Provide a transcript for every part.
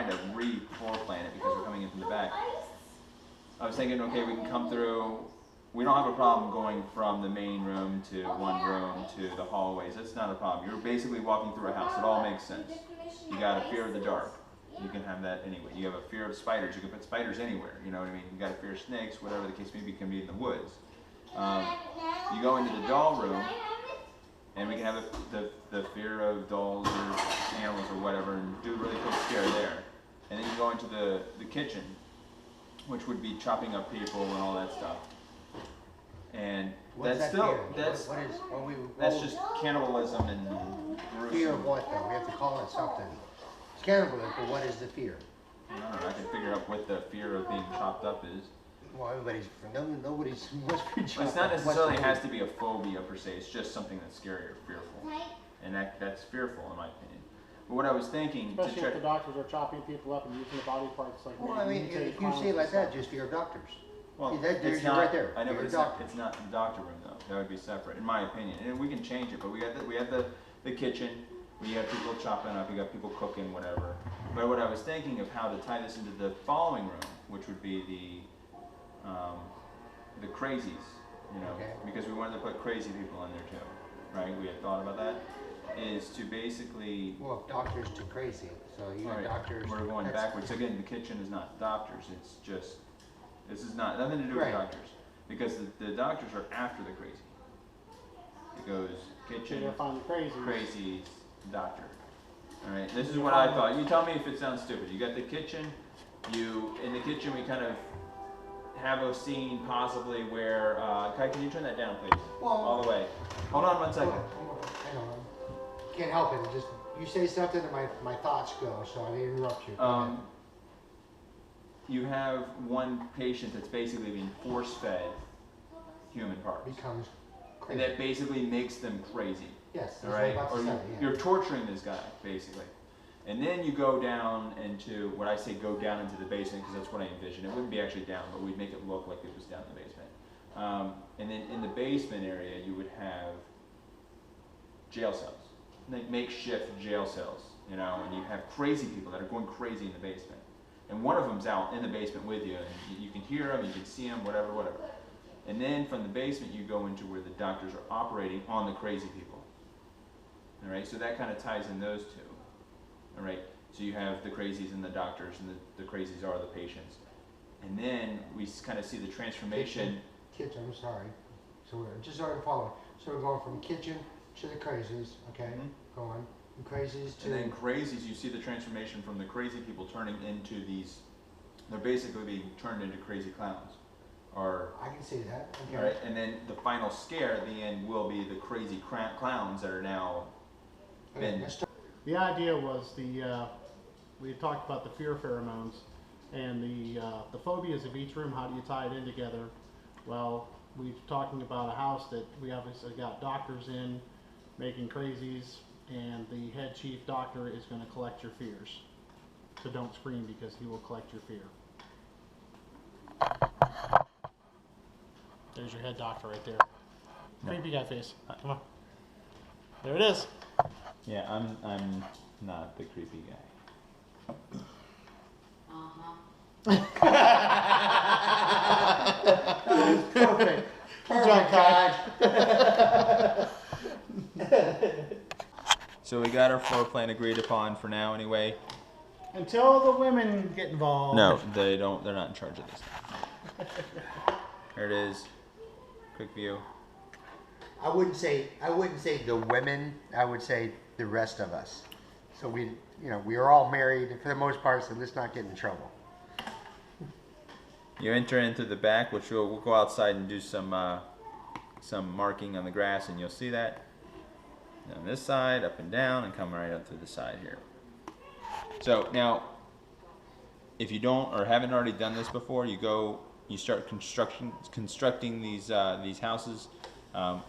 trying to re-floor plan it because we're coming in from the back. I was thinking, okay, we can come through. We don't have a problem going from the main room to one room to the hallways. That's not a problem. You're basically walking through a house. It all makes sense. You got a fear of the dark. You can have that anyway. You have a fear of spiders. You can put spiders anywhere. You know what I mean? You got a fear of snakes, whatever the case may be, can be in the woods. You go into the doll room, and we can have the fear of dolls or animals or whatever, and do a really cool scare there. And then you go into the kitchen, which would be chopping up people and all that stuff. And What's that's that still fear? that's just cannibalism and gruesome. Fear of what though? We have to call it something. It's cannibalism, but what is the fear? I don't know. I can figure out what the fear of being chopped up is. Well, nobody's must be chopped Well, it's not up. necessarily has to be a phobia per se. It's just something that's scary or fearful, and that's fearful in my opinion. But what I was thinking, especially if the doctors are chopping people up and using the body parts like. Well, I mean, if you say it like that, just fear of doctors. well, There's it's not right there. I know, Fear but of it's not the doctor room though. That would be separate, in my opinion. And we can change it, but we had the kitchen. We have people chopping up. You got people cooking, whatever. But what I was thinking of how to tie this into the following room, which would be the crazies, you know, Okay. because we wanted to put crazy people in there too, right? We had thought about that. Is to basically. Well, doctors too crazy. So you got Right, doctors. we're going that's- backwards. Again, the kitchen is not doctors. It's just, this is not, nothing to do Right. with doctors. Because the doctors are after the crazy. It goes So kitchen, you'll find the crazy. crazies, doctor. Alright, this is what I thought. You tell me if it sounds stupid. You got the kitchen, in the kitchen we kind of have a scene possibly where, Kai, can you turn that down please? Well, All the way. Hold on one second. I don't know. Can't help it. Just you say something and my thoughts go, so I interrupt you. Go ahead. You have one patient that's basically being force-fed human parts. Becomes And crazy. that basically makes them crazy, Yes. That's all what right? I'm about Or to say, yeah. you're torturing this guy, basically. And then you go down into, what I say go down into the basement, because that's what I envision. It wouldn't be actually down, but we'd make it look like it was down in the basement. And then in the basement area, you would have jail cells, like makeshift jail cells, you know, and you have crazy people that are going crazy in the basement. And one of them's out in the basement with you, and you can hear them, you can see them, whatever. And then from the basement, you go into where the doctors are operating on the crazy people. All right, so that kind of ties in those two. All right, so you have the crazies and the doctors, and the crazies are the patients. And then we kind of see the transformation. Kitchen, I'm sorry. So we're just starting to follow. So we're going from kitchen to the crazies, okay? Go on. From crazies to. And then crazies, you see the transformation from the crazy people turning into these, they're basically being turned into crazy clowns. Or, I can see that. Okay. all right, and then the final scare at the end will be the crazy clowns that are now Okay, been. let's start. The idea was we had talked about the fear pheromones and the phobias of each room. How do you tie it in together? Well, we're talking about a house that we obviously got doctors in making crazies, and the head chief doctor is going to collect your fears. So don't scream because he will collect your fear. There's your head doctor right there. Creepy guy face. Come on. There it is. Yeah, I'm not the creepy guy. Perfect. Perfect, God. So we got our floor plan agreed upon for now anyway. Until the women get involved. No, they don't, they're not in charge of this. There it is. Quick view. I wouldn't say the women. I would say the rest of us. So we are all married for the most part, so let's not get in trouble. You enter into the back, which we'll go outside and do some marking on the grass, and you'll see that. On this side, up and down, and come right up to the side here. So now, if you don't or haven't already done this before, you start constructing these houses.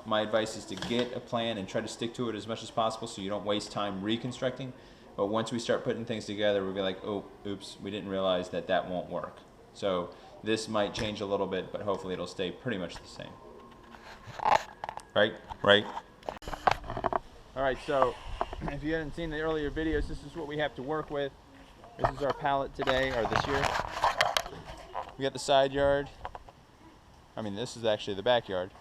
My advice is to get a plan and try to stick to it as much as possible, so you don't waste time reconstructing. But once we start putting things together, we'll be like, oh, oops, we didn't realize that won't work. So this might change a little bit, but hopefully it'll stay pretty much the same. Right? All right, so if you hadn't seen the earlier videos, this is what we have to work with. This is our pallet today, or this year. We got the side yard. I mean, this is actually the backyard.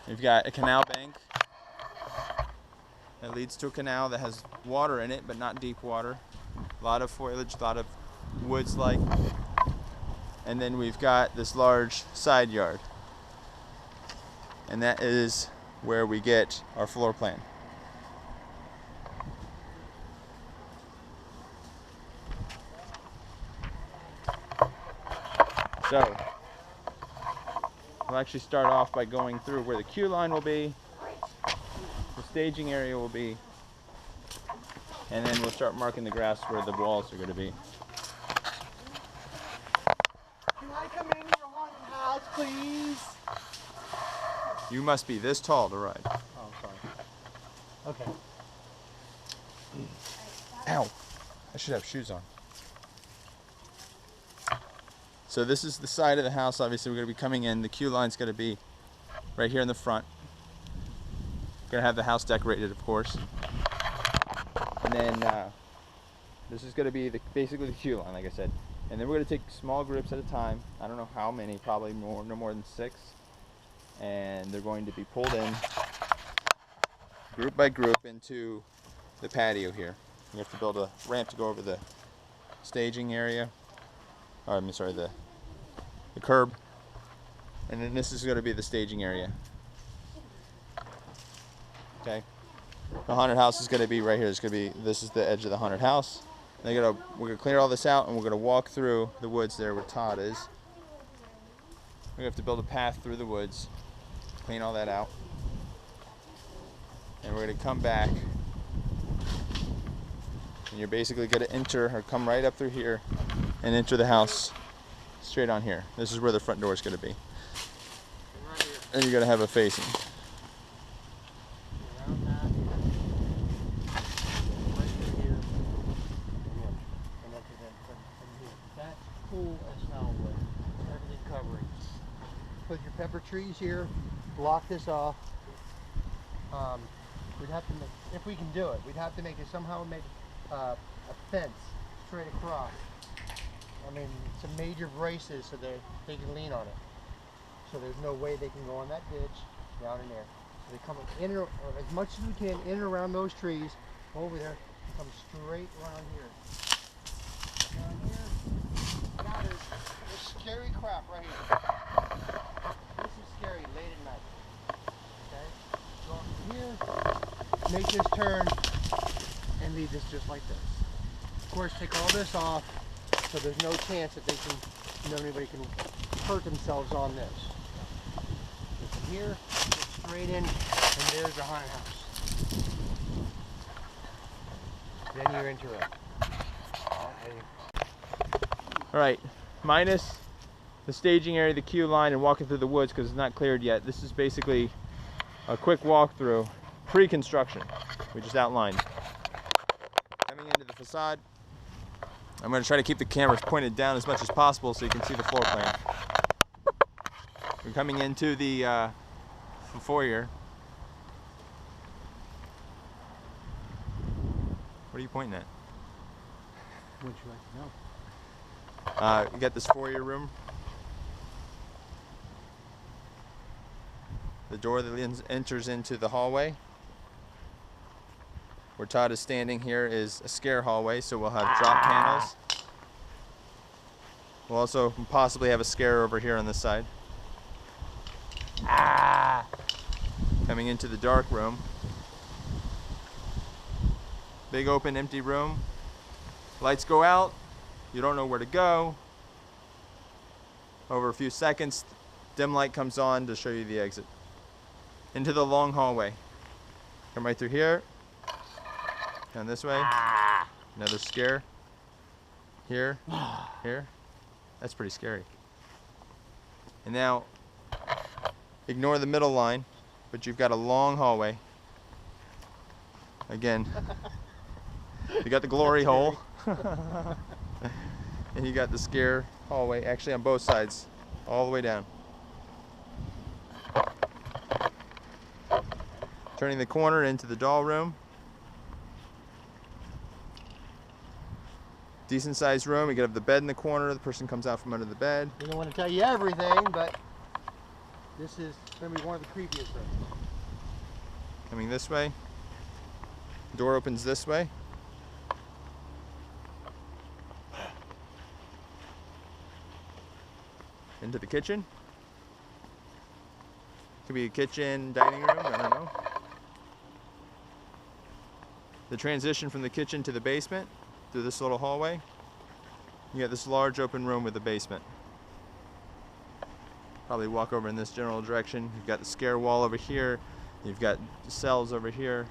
We've got a canal bank that leads to a canal that has water in it, but not deep water. A lot of foliage, a lot of woods like. And then we've got this large side yard. And that is where we get our floor plan. So, we'll actually start off by going through where the queue line will be, the staging area will be, and then we'll start marking the grass where the walls are going to be. Can I come in your haunted house, please? You must be this tall to ride. Oh, sorry. Okay. Ow! I should have shoes on. So this is the side of the house. Obviously we're going to be coming in. The queue line's going to be right here in the front. Going to have the house decorated, of course. And then this is going to be basically the queue line, like I said. And then we're going to take small groups at a time. I don't know how many, probably no more than 6. And they're going to be pulled in group by group into the patio here. We have to build a ramp to go over the staging area. Or, I'm sorry, the curb. And then this is going to be the staging area. Okay. The haunted house is going to be right here. This is the edge of the haunted house. We're going to clear all this out and we're going to walk through the woods there where Todd is. We have to build a path through the woods, clean all that out. And we're going to come back. And you're basically going to enter or come right up through here and enter the house straight on here. This is where the front door is going to be. And you're going to have a facing. Around that, right through here, and then from here. That's cool as hell with everything covering. Put your pepper trees here, block this off. We'd have to make, if we can do it, we'd have to make it somehow make a fence straight across. I mean, some major braces so that they can lean on it. So there's no way they can go on that ditch down in there. So they come in or as much as we can in and around those trees, over there, come straight around here. Down here, now there's scary crap right here. This is scary late at night. Okay? Go up here, make this turn, and leave this just like this. Of course, take all this off. So there's no chance that anybody can hurt themselves on this. So from here, get straight in, and there's the haunted house. Then you're into it. All right, minus the staging area, the queue line, and walking through the woods because it's not cleared yet. This is basically a quick walkthrough, pre-construction. We just outlined. Coming into the facade. I'm going to try to keep the cameras pointed down as much as possible so you can see the floor plan. We're coming into the foyer. What are you pointing at? Would you like to know? You got this foyer room. The door that enters into the hallway. Where Todd is standing here is a scare hallway, so we'll have drop panels. We'll also possibly have a scare over here on this side. Coming into the dark room. Big open empty room. Lights go out. You don't know where to go. Over a few seconds, dim light comes on to show you the exit. Into the long hallway. Come right through here. Down this way. Another scare. Here. Here. That's pretty scary. And now, ignore the middle line, but you've got a long hallway. Again, you got the glory hole. And you got the scare hallway, actually on both sides, all the way down. Turning the corner into the doll room. Decent sized room. You have the bed in the corner. The person comes out from under the bed. We don't want to tell you everything, but this is going to be one of the creepiest rooms. Coming this way. Door opens this way. Into the kitchen. Could be a kitchen, dining room, I don't know. The transition from the kitchen to the basement through this little hallway. You got this large open room with a basement. Probably walk over in this general direction. You've got the scare wall over here. You've got cells over here.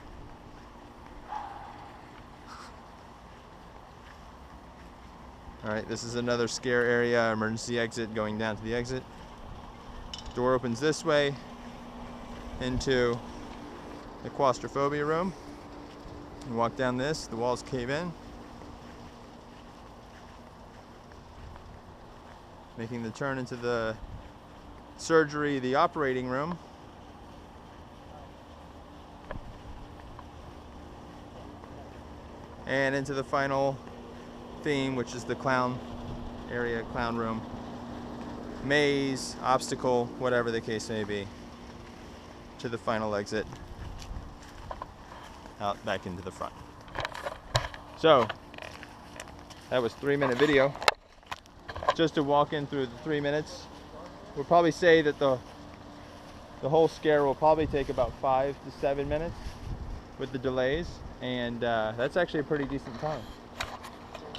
Alright, this is another scare area, emergency exit going down to the exit. Door opens this way into the claustrophobia room. You walk down this, the walls cave in. Making the turn into the surgery, the operating room. And into the final theme, which is the clown area, clown room. Maze, obstacle, whatever the case may be. To the final exit. Out back into the front. So, that was a 3-minute video. Just to walk in through the 3 minutes. We'll probably say that the whole scare will probably take about 5 to 7 minutes with the delays, and that's actually a pretty decent time.